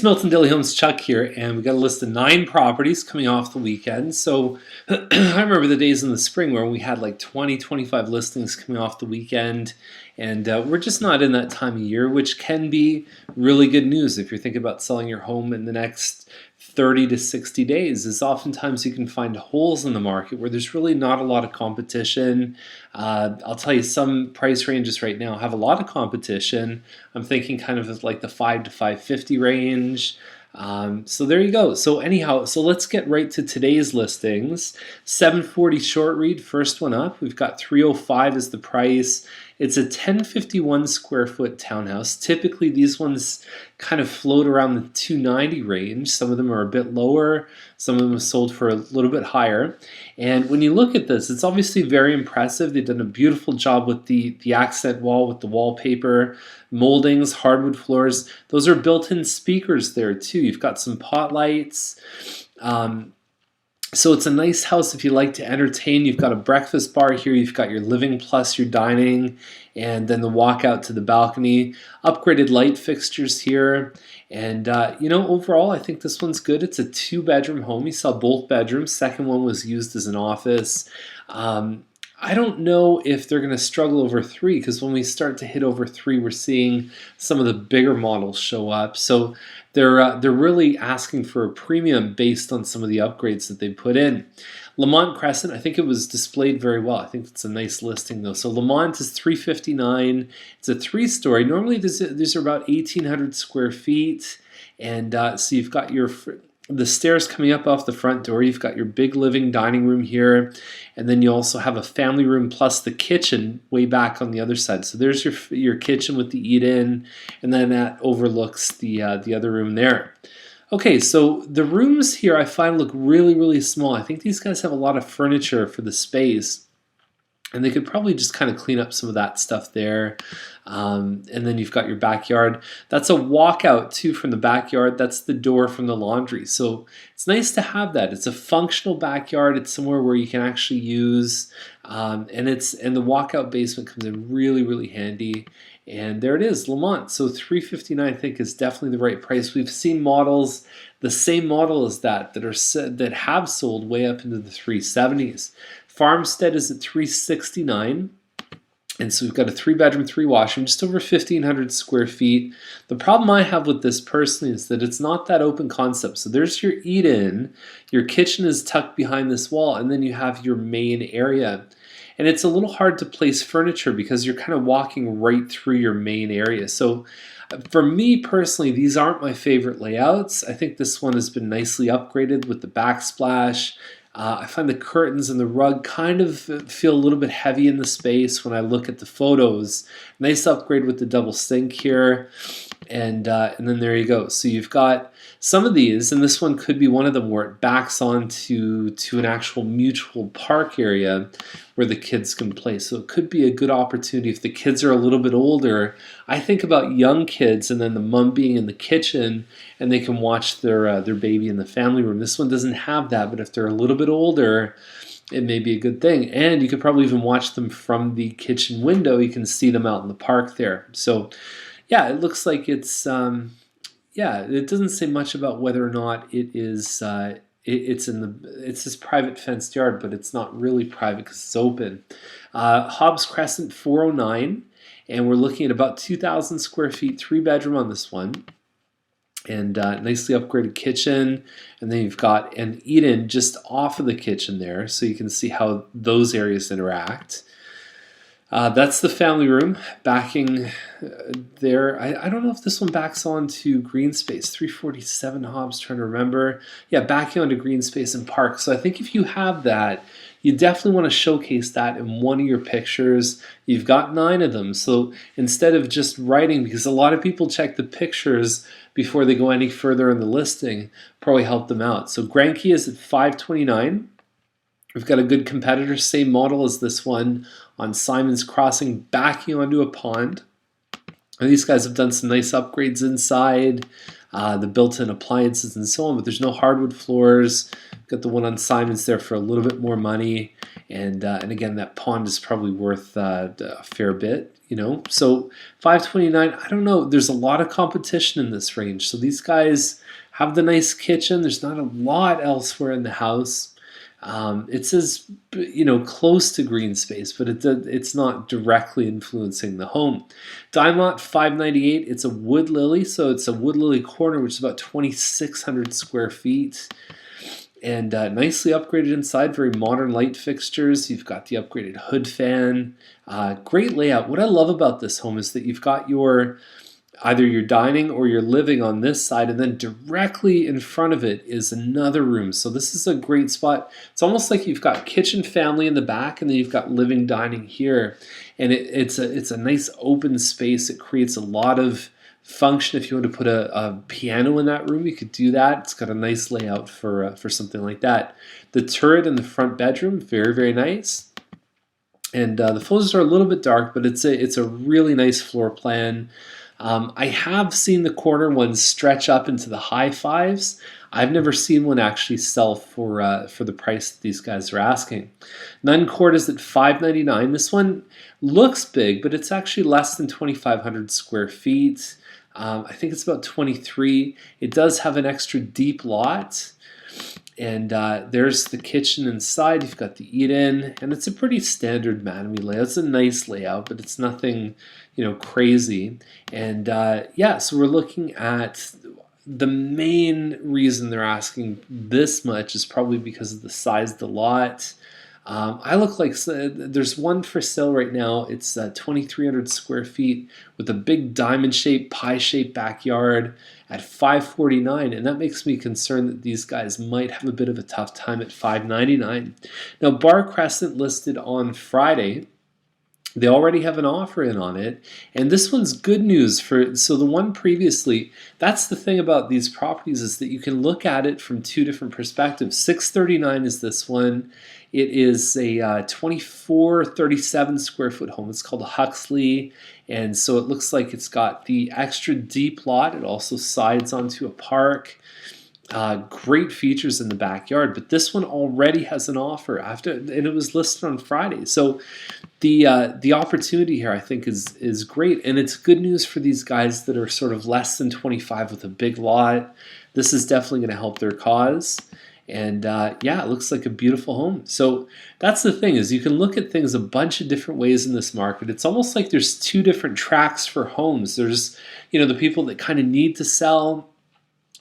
It's Milton Daily Homes Chuck here, and we got a list of 9 properties coming off the weekend. So I remember the days in the spring where we had like 20, 25 listings coming off the weekend, and we're just not in that time of year, which can be really good news if you're thinking about selling your home in the next 30 to 60 days. Is oftentimes you can find holes in the market where there's really not a lot of competition. I'll tell you, some price ranges right now have a lot of competition. I'm thinking kind of like the 5 to 550 range. So there you go. So anyhow, so let's get right to today's listings. 740 short read, first one up. We've got 305 as the price. It's a 1051 square foot townhouse. Typically these ones kind of float around the 290 range. Some of them are a bit lower. Some of them are sold for a little bit higher. And when you look at this, it's obviously very impressive. They've done a beautiful job with the accent wall, with the wallpaper, moldings, hardwood floors. Those are built-in speakers there too. You've got some pot lights. So it's a nice house if you like to entertain. You've got a breakfast bar here. You've got your living plus your dining, and then the walkout to the balcony. Upgraded light fixtures here. And overall, I think this one's good. It's a 2-bedroom home. You saw both bedrooms. Second one was used as an office. I don't know if they're going to struggle over 3, because when we start to hit over 3, we're seeing some of the bigger models show up. So they're really asking for a premium based on some of the upgrades that they put in. Lamont Crescent, I think it was displayed very well. I think it's a nice listing though. So Lamont is $359. It's a 3-story. Normally these are about 1,800 square feet, and so you've got the stairs coming up off the front door. You've got your big living dining room here, and then you also have a family room plus the kitchen way back on the other side. So there's your kitchen with the eat-in, and then that overlooks the other room there. Okay, so the rooms here I find look really, really small. I think these guys have a lot of furniture for the space, and they could probably just kind of clean up some of that stuff there. And then you've got your backyard. That's a walkout too from the backyard. That's the door from the laundry. So it's nice to have that. It's a functional backyard. It's somewhere where you can actually use, and the walkout basement comes in really, really handy. And there it is, Lamont. So $359 I think is definitely the right price. We've seen models, the same model as that that have sold way up into the 370s. Farmstead is at $369. And so we've got a 3-bedroom, 3-washroom, just over 1,500 square feet. The problem I have with this personally is that it's not that open concept. So there's your eat-in, your kitchen is tucked behind this wall, and then you have your main area. And it's a little hard to place furniture because you're kind of walking right through your main area. So for me personally, these aren't my favorite layouts. I think this one has been nicely upgraded with the backsplash. I find the curtains and the rug kind of feel a little bit heavy in the space when I look at the photos. Nice upgrade with the double sink here, and then there you go. So you've got some of these, and this one could be one of them where it backs onto an actual mutual park area where the kids can play. So it could be a good opportunity if the kids are a little bit older. I think about young kids and then the mom being in the kitchen and they can watch their baby in the family room. This one doesn't have that, but if they're a little bit older, it may be a good thing. And you could probably even watch them from the kitchen window. You can see them out in the park there. So yeah, it looks like it's it doesn't say much about whether or not it is it's this private fenced yard, but it's not really private because it's open. Hobbs Crescent 409, and we're looking at about 2,000 square feet, 3-bedroom on this one, and nicely upgraded kitchen. And then you've got an eat-in just off of the kitchen there, so you can see how those areas interact. That's the family room backing there. I don't know if this one backs onto green space. 347 Hobbs, trying to remember. Yeah, backing onto green space and park. So I think if you have that, you definitely want to showcase that in one of your pictures. You've got 9 of them. So instead of just writing, because a lot of people check the pictures before they go any further in the listing, probably help them out. So Grankey is at $529. We've got a good competitor, same model as this one on Simon's Crossing, backing onto a pond. And these guys have done some nice upgrades inside. the built-in appliances and so on, but there's no hardwood floors. Got the one on Simon's there for a little bit more money, and again, that pond is probably worth a fair bit, you know. So 529, I don't know. There's a lot of competition in this range. So these guys have the nice kitchen. There's not a lot elsewhere in the house. It says, you know, close to green space, but it's not directly influencing the home. Dimont 598. It's a wood lily, so it's a wood lily corner, which is about 2,600 square feet. And nicely upgraded inside, very modern light fixtures. You've got the upgraded hood fan. Great layout. What I love about this home is that you've got either your dining or your living on this side, and then directly in front of it is another room. So this is a great spot. It's almost like you've got kitchen family in the back, and then you've got living dining here. And it's a nice open space. It creates a lot of function. If you want to put a piano in that room, you could do that. It's got a nice layout for something like that. The turret in the front bedroom, very, very nice. And the photos are a little bit dark, but it's a really nice floor plan. I have seen the corner ones stretch up into the high fives. I've never seen one actually sell for the price that these guys are asking. Nunn Court is at $599. This one looks big, but it's actually less than 2,500 square feet. I think it's about 23. It does have an extra deep lot. And there's the kitchen inside. You've got the eat-in, and it's a pretty standard Mattamy layout. It's a nice layout, but it's nothing, you know, crazy. And yeah, so we're looking at the main reason they're asking this much is probably because of the size of the lot. I look like there's one for sale right now. It's 2,300 square feet with a big diamond-shaped, pie-shaped backyard at $549, and that makes me concerned that these guys might have a bit of a tough time at $599. Now, Bar Crescent listed on Friday. They already have an offer in on it, and this one's good news so the one previously, that's the thing about these properties is that you can look at it from two different perspectives. $639 is this one. It is a 2,437 square foot home. It's called a Huxley, and so it looks like it's got the extra deep lot. It also sides onto a park. Great features in the backyard, but this one already has an offer and it was listed on Friday. So the opportunity here, I think, is great, and it's good news for these guys that are sort of less than 25 with a big lot. This is definitely going to help their cause. And yeah, it looks like a beautiful home. So that's the thing, is you can look at things a bunch of different ways in this market. It's almost like there's two different tracks for homes. There's, you know, the people that kind of need to sell.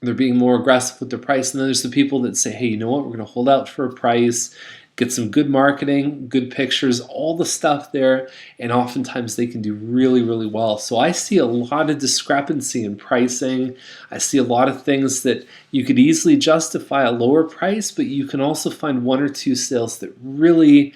They're being more aggressive with their price. And then there's the people that say, hey, you know what, we're going to hold out for a price, get some good marketing, good pictures, all the stuff there, and oftentimes they can do really, really well. So I see a lot of discrepancy in pricing. I see a lot of things that you could easily justify a lower price, but you can also find one or two sales that really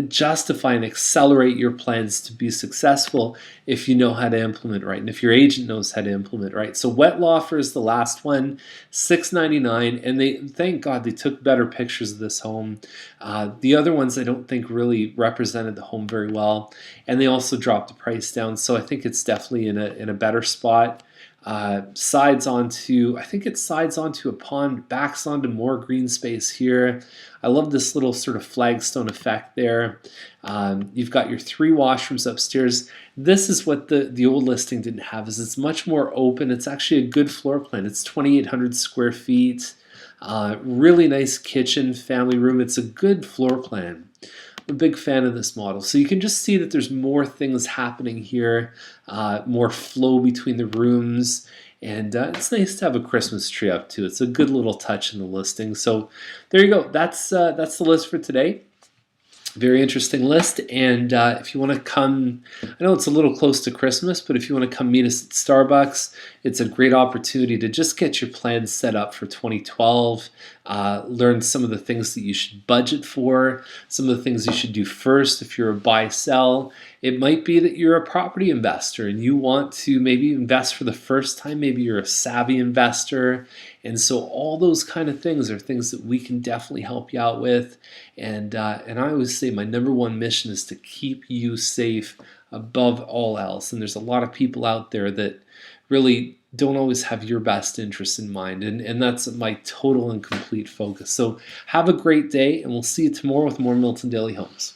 justify and accelerate your plans to be successful if you know how to implement right, and if your agent knows how to implement right. So Wettlaufer is the last one, $699, and they, thank God, they took better pictures of this home. The other ones I don't think really represented the home very well, and they also dropped the price down. So I think it's definitely in a better spot. Sides onto, I think it sides onto a pond, backs onto more green space here. I love this little sort of flagstone effect there. You've got your 3 washrooms upstairs. This is what the old listing didn't have, is it's much more open. It's actually a good floor plan. It's 2,800 square feet. Really nice kitchen, family room. It's a good floor plan. I'm a big fan of this model. So you can just see that there's more things happening here, more flow between the rooms, and it's nice to have a Christmas tree up too. It's a good little touch in the listing. So there you go. That's the list for today. Very interesting list, and if you want to come, I know it's a little close to Christmas, but if you want to come meet us at Starbucks, it's a great opportunity to just get your plans set up for 2012, learn some of the things that you should budget for, some of the things you should do first if you're a buy-sell. It might be that you're a property investor and you want to maybe invest for the first time. Maybe you're a savvy investor. And so all those kind of things are things that we can definitely help you out with. And I always say my number one mission is to keep you safe above all else. And there's a lot of people out there that really don't always have your best interest in mind, and that's my total and complete focus. So have a great day, and we'll see you tomorrow with more Milton Daily Homes.